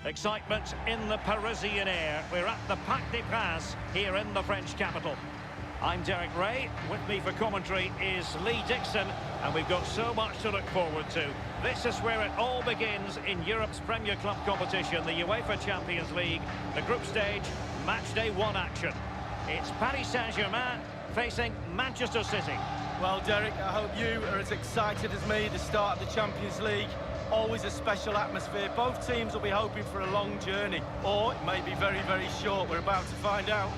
Excitement in the Parisian air. We're at the Parc des Princes here in the French capital. I'm Derek Ray. With me for commentary is Lee Dixon, and we've got so much to look forward to. This is where it all begins in Europe's Premier Club competition, the UEFA Champions League, the group stage, match day 1 action. It's Paris Saint-Germain facing Manchester City. Well, Derek, I hope you are as excited as me. The start of the Champions League, always a special atmosphere. Both teams will be hoping for a long journey, or it may be very, very short. We're about to find out.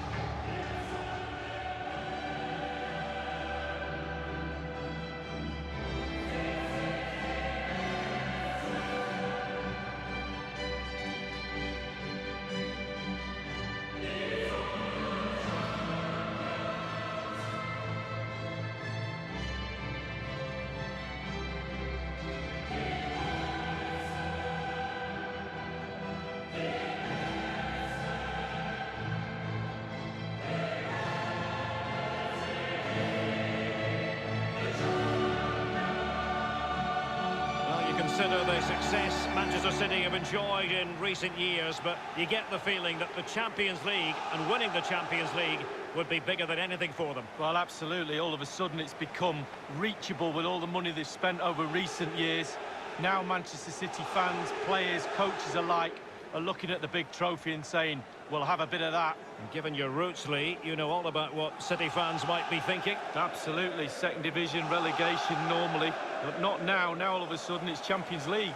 Consider the success Manchester City have enjoyed in recent years, but you get the feeling that the Champions League and winning the Champions League would be bigger than anything for them. Well, absolutely. All of a sudden it's become reachable with all the money they've spent over recent years. Now Manchester City fans, players, coaches alike are looking at the big trophy and saying, we'll have a bit of that. And given your roots, Lee, you know all about what City fans might be thinking. Absolutely. Second division relegation normally, but not now. Now all of a sudden it's Champions League.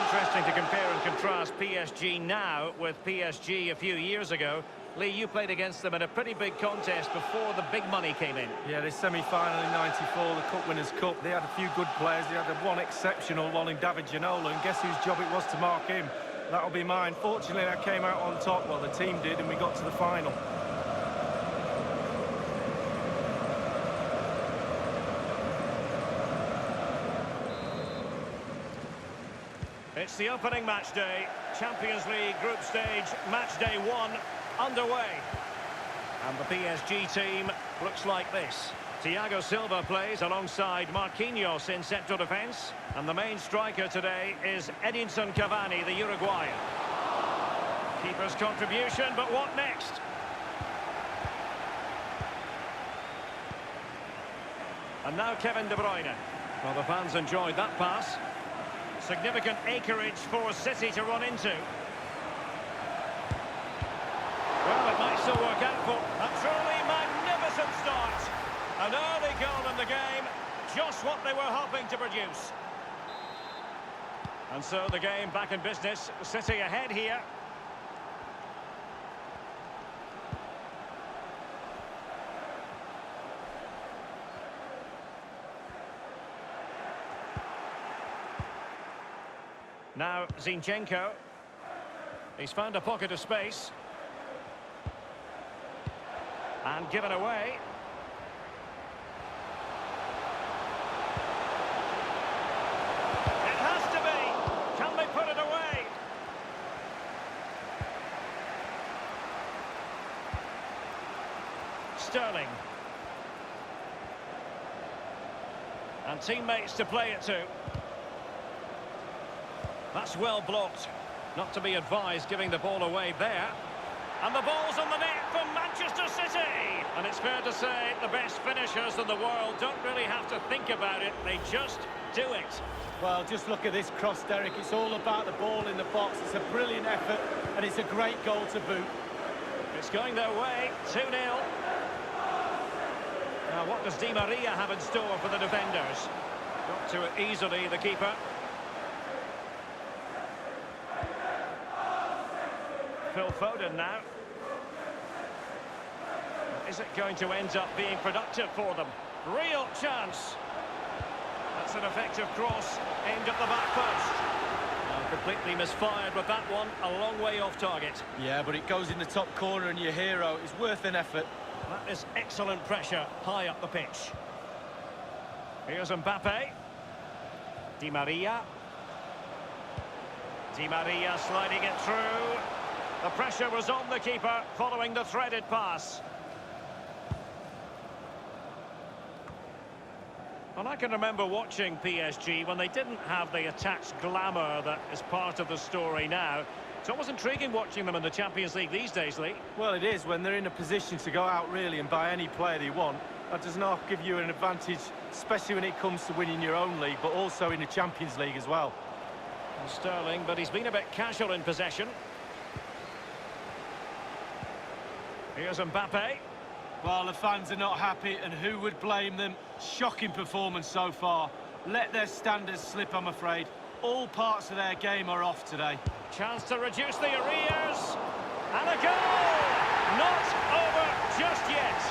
Interesting to compare and contrast PSG now with PSG a few years ago. Lee, you played against them in a pretty big contest before the big money came in. Yeah, the semi-final in '94, the Cup Winners' Cup. They had a few good players. They had one exceptional one in David Ginola, and guess whose job it was to mark him? That'll be mine. Fortunately, I came out on top. Well, the team did, and we got to the final. It's the opening match day. Champions League group stage, match day 1 underway. And the PSG team looks like this. Thiago Silva plays alongside Marquinhos in central defence. And the main striker today is Edinson Cavani, the Uruguayan. Keeper's contribution, but what next? And now Kevin De Bruyne. Well, the fans enjoyed that pass. Significant acreage for City to run into. Well, it might still work out for a truly magnificent start. An early goal in the game, just what they were hoping to produce. And so the game back in business. City ahead here. Now Zinchenko. He's found a pocket of space. And given away. It has to be. Can they put it away? Sterling. And teammates to play it to. That's well blocked. Not to be advised giving the ball away there. And the ball's on the net for Manchester City. And it's fair to say the best finishers in the world don't really have to think about it. They just do it. Well, just look at this cross, Derek. It's all about the ball in the box. It's a brilliant effort, and it's a great goal to boot. It's going their way, 2-0. Now, what does Di Maria have in store for the defenders? Got to it easily, the keeper. Phil Foden now. Is it going to end up being productive for them? Real chance. That's an effective cross aimed at the back post. Completely misfired with that one, a long way off target. Yeah, but it goes in the top corner and your hero is worth an effort. That is excellent pressure high up the pitch. Here's Mbappe. Di Maria. Di Maria sliding it through. The pressure was on the keeper following the threaded pass. Well, I can remember watching PSG when they didn't have the attached glamour that is part of the story now. It's always intriguing watching them in the Champions League these days, Lee. Well, it is when they're in a position to go out really and buy any player they want. That does not give you an advantage, especially when it comes to winning your own league, but also in the Champions League as well. And Sterling, but he's been a bit casual in possession. Here's Mbappe. Well, the fans are not happy, and who would blame them? Shocking performance so far. Let their standards slip, I'm afraid. All parts of their game are off today. Chance to reduce the arrears. And a goal! Not over just yet.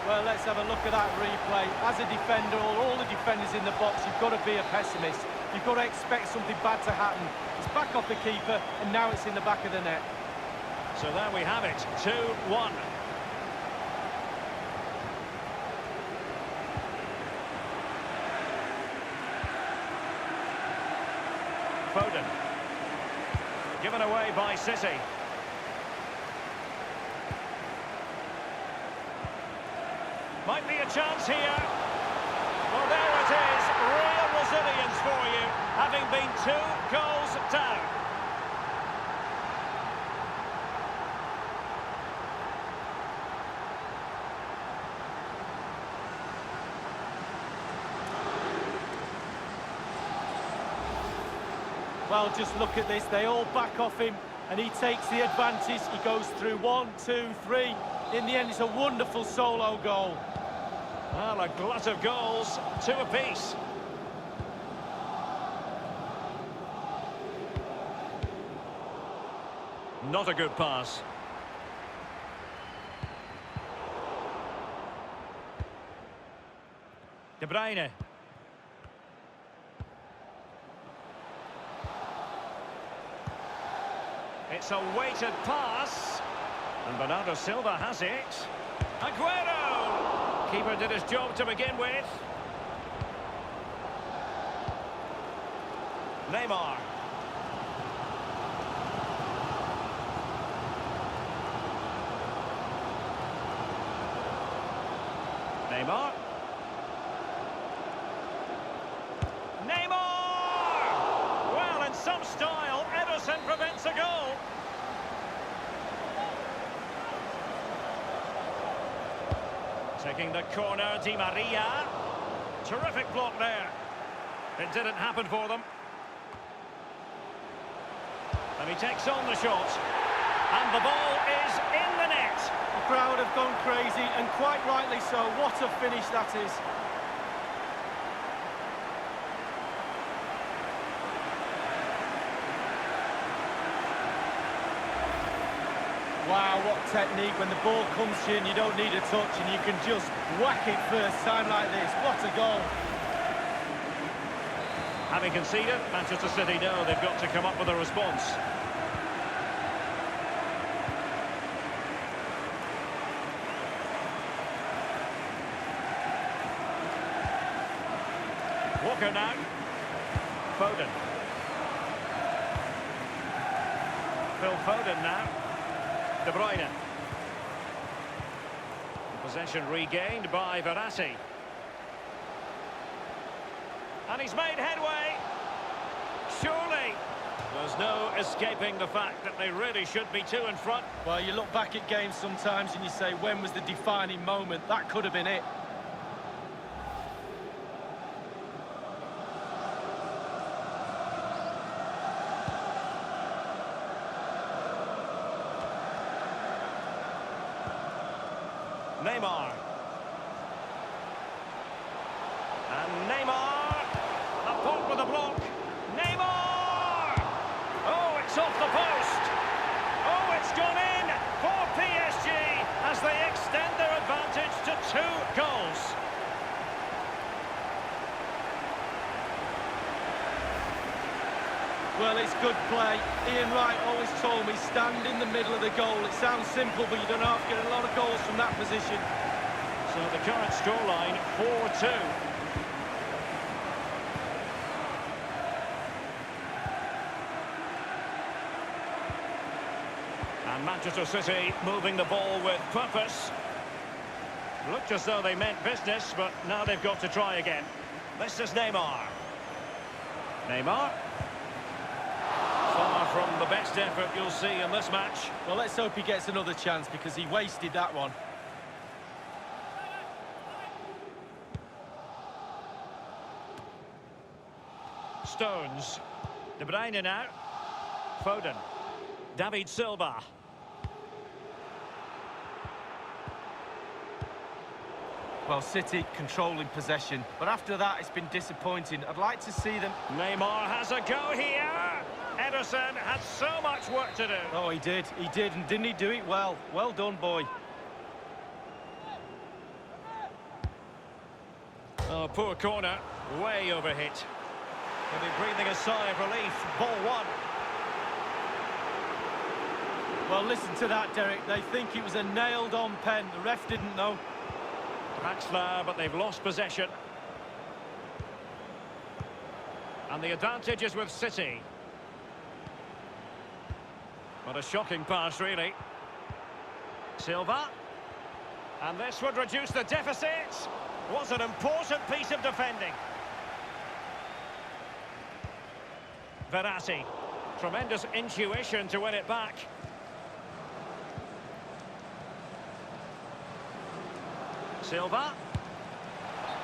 Well, let's have a look at that replay. As a defender, or all the defenders in the box, you've got to be a pessimist. You've got to expect something bad to happen. It's back off the keeper, and now it's in the back of the net. So there we have it, 2-1. Foden. Given away by City. Might be a chance here. Well, there it is. Real resilience for you, having been 2 goals down. Well, just look at this. They all back off him, and he takes the advantage. He goes through 1, 2, 3. In the end, it's a wonderful solo goal. Well, a glut of goals, 2 apiece. Not a good pass. De Bruyne. It's a weighted pass. And Bernardo Silva has it. Aguero! Keeper did his job to begin with. Neymar. Neymar. Neymar! Well, in some style, Ederson prevents a goal. Taking the corner, Di Maria. Terrific block there. It didn't happen for them. And he takes on the shot. And the ball is in the net. The crowd have gone crazy, and quite rightly so. What a finish that is. Wow, what technique. When the ball comes to you and you don't need a touch and you can just whack it first time like this. What a goal. Having conceded, Manchester City know they've got to come up with a response. Walker now. Foden. Phil Foden now. De Bruyne. Possession regained by Verratti. And he's made headway. Surely. There's no escaping the fact that they really should be 2 in front. Well, you look back at games sometimes and you say, when was the defining moment? That could have been it. Neymar. And Neymar. Laporte with a block. Neymar! Oh, it's off the post. Oh, it's gone in for PSG as they extend their advantage to 2 goals. Well, it's good play. Ian Wright always told me, stand in the middle of the goal. It sounds simple, but you don't have to get a lot of goals from that position. So the current scoreline, 4-2. And And Manchester City moving the ball with purpose. Looked as though they meant business, but now they've got to try again. This is Neymar. Neymar. Far from the best effort you'll see in this match. Well, let's hope he gets another chance because he wasted that one. Stones. De Bruyne now. Foden. David Silva. Well, City controlling possession, but after that it's been disappointing. I'd like to see them... Neymar has a go here. Ederson had so much work to do. Oh, he did, and didn't he do it well? Well done, boy. Oh, poor corner, way overhit. He'll be breathing a sigh of relief. Ball one. Well, listen to that, Derek. They think it was a nailed-on pen. The ref didn't know. Draxler, but they've lost possession. And the advantage is with City. What a shocking pass, really. Silva. And this would reduce the deficit. Was an important piece of defending. Verratti. Tremendous intuition to win it back. Silva.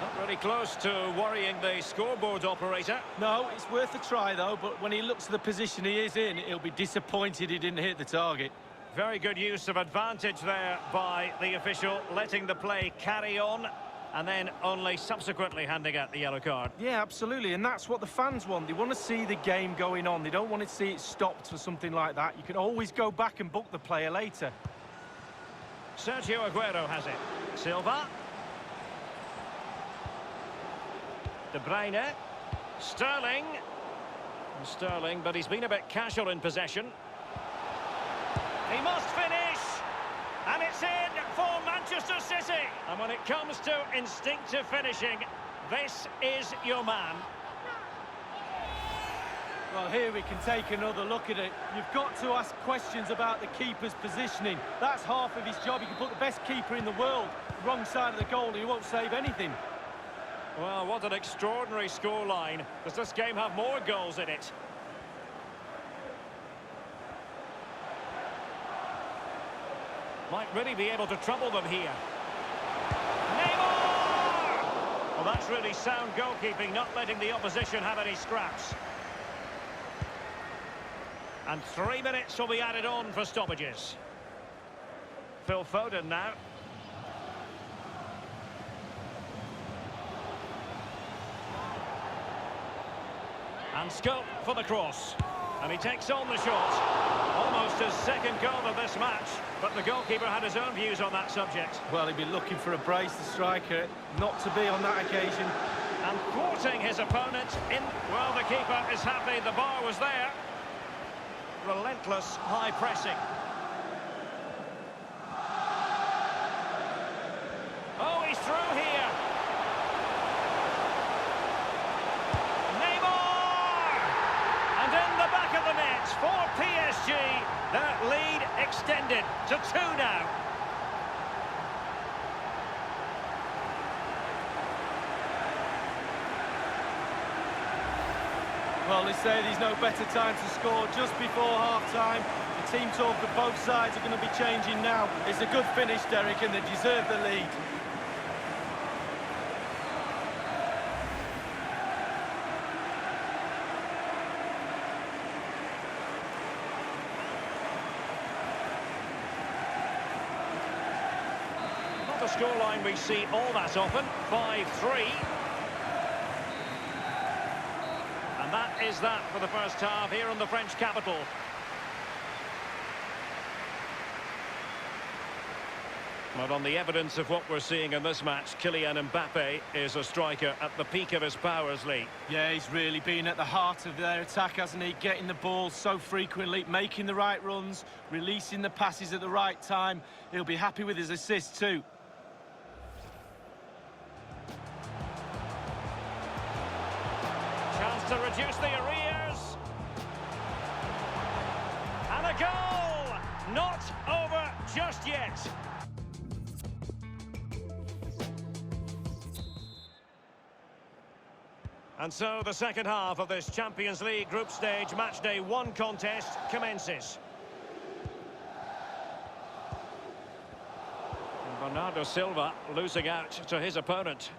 Not really close to worrying the scoreboard operator. No, it's worth a try, though, but when he looks at the position he is in, he'll be disappointed he didn't hit the target. Very good use of advantage there by the official, letting the play carry on, and then only subsequently handing out the yellow card. Yeah, absolutely, and that's what the fans want. They want to see the game going on. They don't want to see it stopped for something like that. You can always go back and book the player later. Sergio Aguero has it. Silva. De Bruyne. Sterling. Sterling, but he's been a bit casual in possession. He must finish. And it's in for Manchester City. And when it comes to instinctive finishing, this is your man. Well, here we can take another look at it. You've got to ask questions about the keeper's positioning. That's half of his job. You can put the best keeper in the world wrong side of the goal and he won't save anything. Well, what an extraordinary scoreline. Does this game have more goals in it? Might really be able to trouble them here. Neymar! Well, that's really sound goalkeeping, not letting the opposition have any scraps. And 3 minutes will be added on for stoppages. Phil Foden now. And scope for the cross. And he takes on the shot. Almost his second goal of this match. But the goalkeeper had his own views on that subject. Well, he'd be looking for a brace, the striker, not to be on that occasion. And thwarting his opponent in... Well, the keeper is happy the bar was there. Relentless high pressing. Oh, he's through here. Neymar! And in the back of the net for PSG. That lead extended to 2 now. Well, they say there's no better time to score just before half-time. The team talk of both sides are going to be changing now. It's a good finish, Derek, and they deserve the lead. Not a scoreline we see all that often. 5-3. And that is that for the first half here in the French capital. But on the evidence of what we're seeing in this match, Kylian Mbappe is a striker at the peak of his powers, Lee. Yeah, he's really been at the heart of their attack, hasn't he? Getting the ball so frequently, making the right runs, releasing the passes at the right time. He'll be happy with his assists too. To reduce the arrears. And a goal! not over just yet. And so the second half of this Champions League group stage matchday 1 contest commences. And Bernardo Silva losing out to his opponent.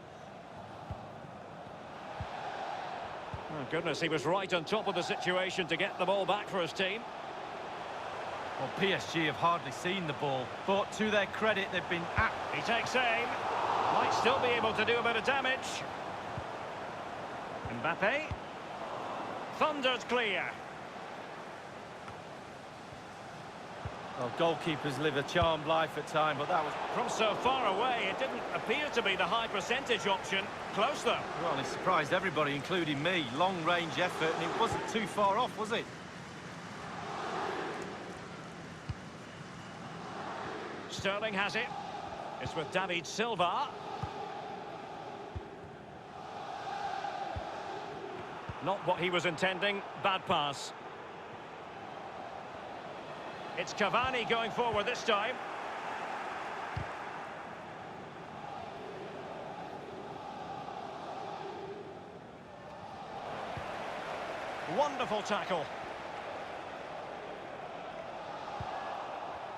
Oh goodness, he was right on top of the situation to get the ball back for his team. Well, PSG have hardly seen the ball, but to their credit, they've been at... He takes aim. Might still be able to do a bit of damage. Mbappe. Thunders clear. Well, goalkeepers live a charmed life at times, but that was... From so far away, it didn't appear to be the high percentage option. Close though. Well, it surprised everybody, including me. Long-range effort, and it wasn't too far off, was it? Sterling has it. It's with David Silva. Not what he was intending. Bad pass. It's Cavani going forward this time. Wonderful tackle.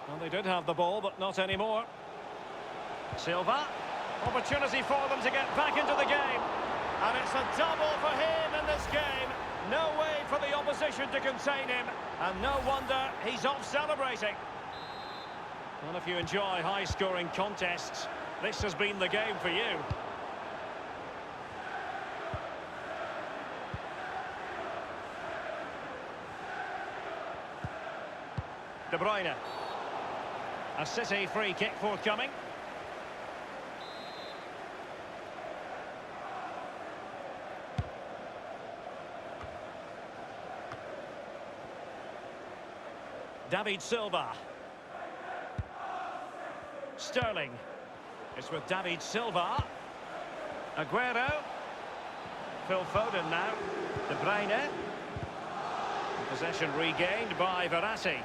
Well, they did have the ball, but not anymore. Silva. Opportunity for them to get back into the game. And it's a double for him in this game. No way for the opposition to contain him. And no wonder he's off celebrating. Well, if you enjoy high-scoring contests, this has been the game for you. De Bruyne. A City free kick forthcoming. David Silva. Sterling. It's with David Silva. Aguero. Phil Foden now. De Bruyne. Possession regained by Verratti.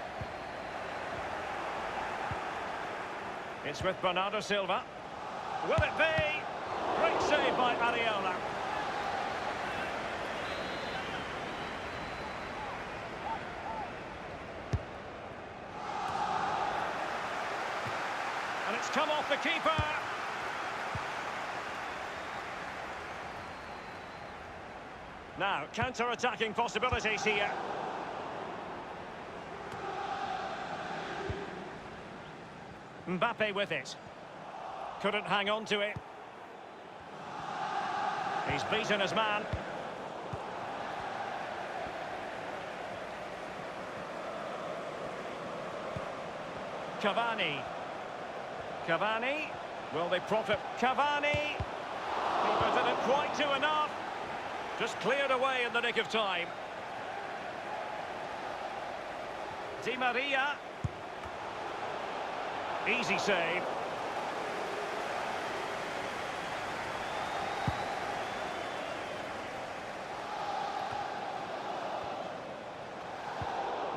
It's with Bernardo Silva. Will it be? Great save by Areola. And it's come off the keeper. Now, counter-attacking possibilities here. Mbappe with it. Couldn't hang on to it. He's beaten his man. Cavani. Cavani. Will they profit? Cavani. Keeper didn't quite do enough. Just cleared away in the nick of time. Di Maria. Easy save.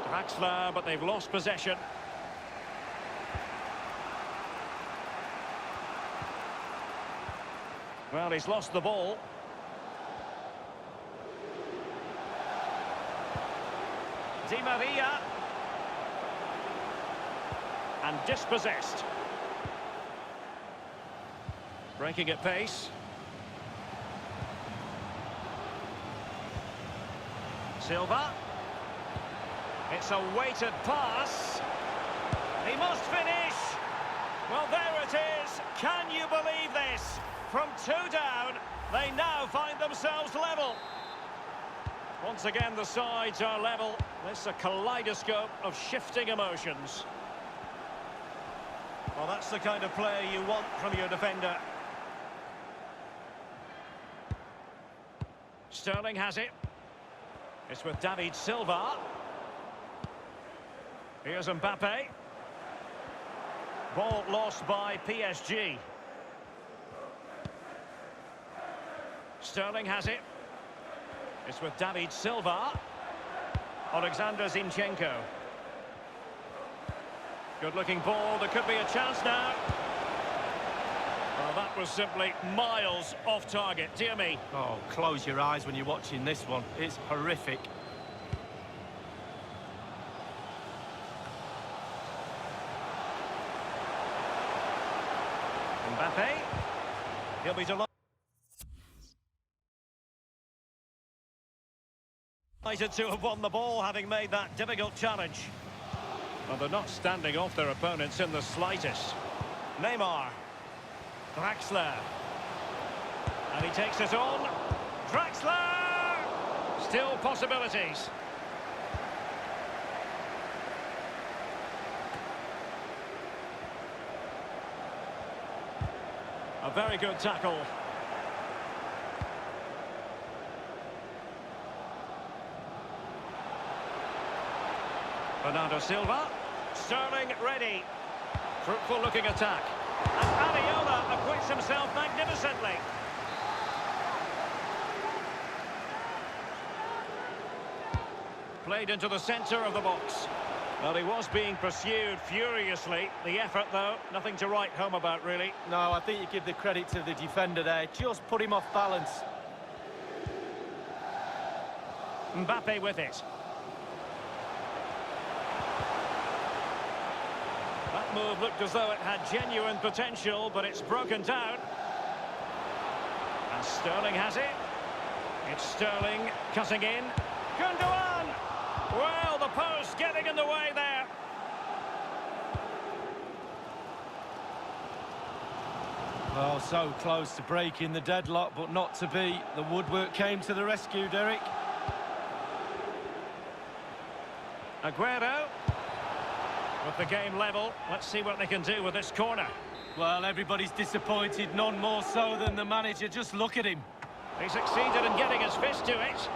Draxler, but they've lost possession. Well, he's lost the ball. Di Maria. And dispossessed. Breaking at pace. Silva. It's a weighted pass. He must finish. Well, there it is. Can you believe this? From 2 down, they now find themselves level. Once again, the sides are level. This is a kaleidoscope of shifting emotions. Well, that's the kind of play you want from your defender. Sterling has it. It's with David Silva. Here's Mbappe. Ball lost by PSG. Sterling has it. It's with David Silva. Alexander Zinchenko. Good-looking ball. There could be a chance now. Well, that was simply miles off target. Dear me. Oh, close your eyes when you're watching this one. It's horrific. Mbappe. He'll be delighted to have won the ball, having made that difficult challenge. Well, they're not standing off their opponents in the slightest. Neymar. Draxler. And he takes it on. Draxler! Still possibilities. A very good tackle. Bernardo Silva. Sterling ready. Fruitful looking attack. And Areola acquits himself magnificently. Played into the centre of the box. Well, he was being pursued furiously. The effort, though, nothing to write home about, really. No, I think you give the credit to the defender there. Just put him off balance. Mbappe with it. That move looked as though it had genuine potential, but it's broken down. And Sterling has it. It's Sterling cutting in. Gundogan! Well, the post getting in the way there. Well, so close to breaking the deadlock, but not to be. The woodwork came to the rescue, Derek. Aguero. With the game level, let's see what they can do with this corner. Well, everybody's disappointed, none more so than the manager. Just look at him. He succeeded in getting his fist to it.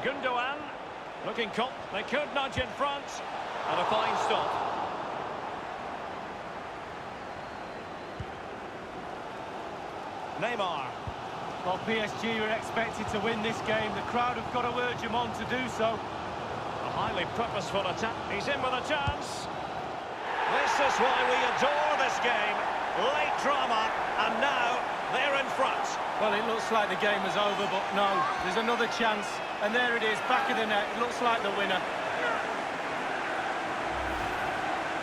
Gundogan, looking they could nudge in front, and a fine stop. Neymar. Well, PSG were expected to win this game. The crowd have got to urge them on to do so. A highly purposeful attack. He's in with a chance. This is why we adore this game. Late drama, and now they're in front. Well, it looks like the game is over, but no, there's another chance. And there it is, back of the net. It looks like the winner.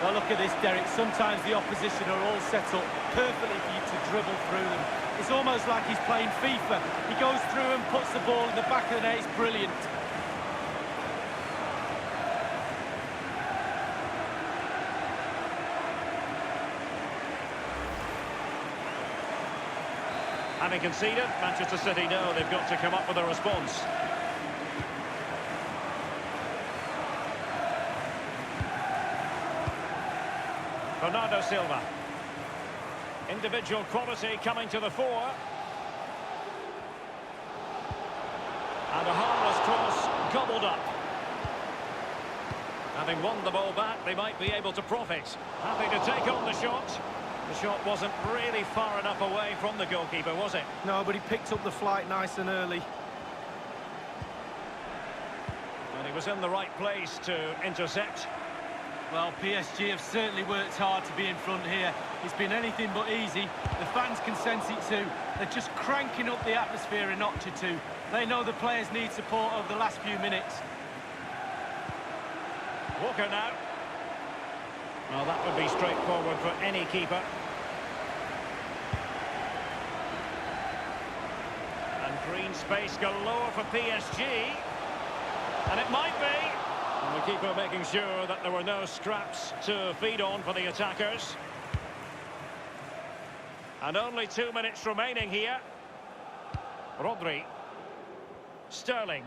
Well, look at this, Derek. Sometimes the opposition are all set up perfectly for you to dribble through them. It's almost like he's playing FIFA. He goes through and puts the ball in the back of the net. It's brilliant. Having conceded, Manchester City know they've got to come up with a response. Bernardo Silva. Individual quality coming to the fore. And a harmless cross gobbled up. Having won the ball back, they might be able to profit. Happy to take on the shot. The shot wasn't really far enough away from the goalkeeper, was it? No, but he picked up the flight nice and early. And he was in the right place to intercept. Well, PSG have certainly worked hard to be in front here. It's been anything but easy. The fans can sense it too. They're just cranking up the atmosphere a notch or two. They know the players need support over the last few minutes. Walker now. Well, that would be straightforward for any keeper. And green space galore for PSG. And it might be. And the keeper making sure that there were no scraps to feed on for the attackers. And only 2 minutes remaining here. Rodri. Sterling.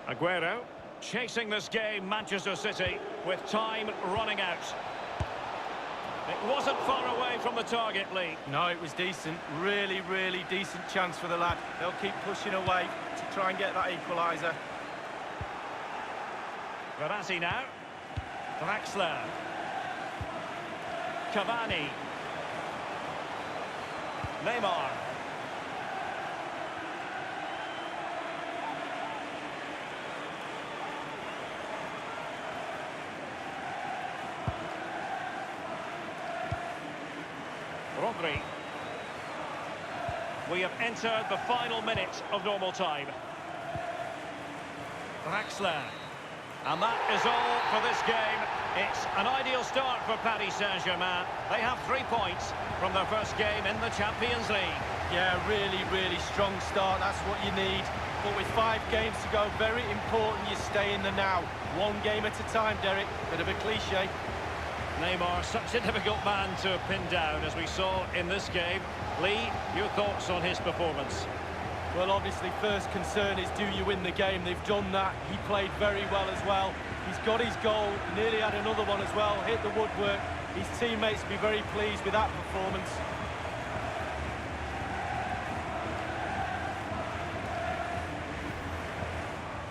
Aguero. Chasing this game, Manchester City, with time running out. It wasn't far away from the target, Lee. No, it was decent. Really, really decent chance for the lad. They'll keep pushing away to try and get that equaliser. Verratti now. Draxler. Cavani. Neymar. Rodri. We have entered the final minute of normal time. Draxler. And that is all for this game. It's an ideal start for Paris Saint-Germain. They have 3 points from their first game in the Champions League. Yeah, really strong start. That's what you need. But with 5 games to go, very important you stay in the now. One game at a time, Derek. Bit of a cliche. Neymar, such a difficult man to pin down, as we saw in this game. Lee, your thoughts on his performance? Well, obviously, first concern is, do you win the game? They've done that. He played very well as well. He's got his goal, nearly had another one as well, hit the woodwork. His teammates will be very pleased with that performance.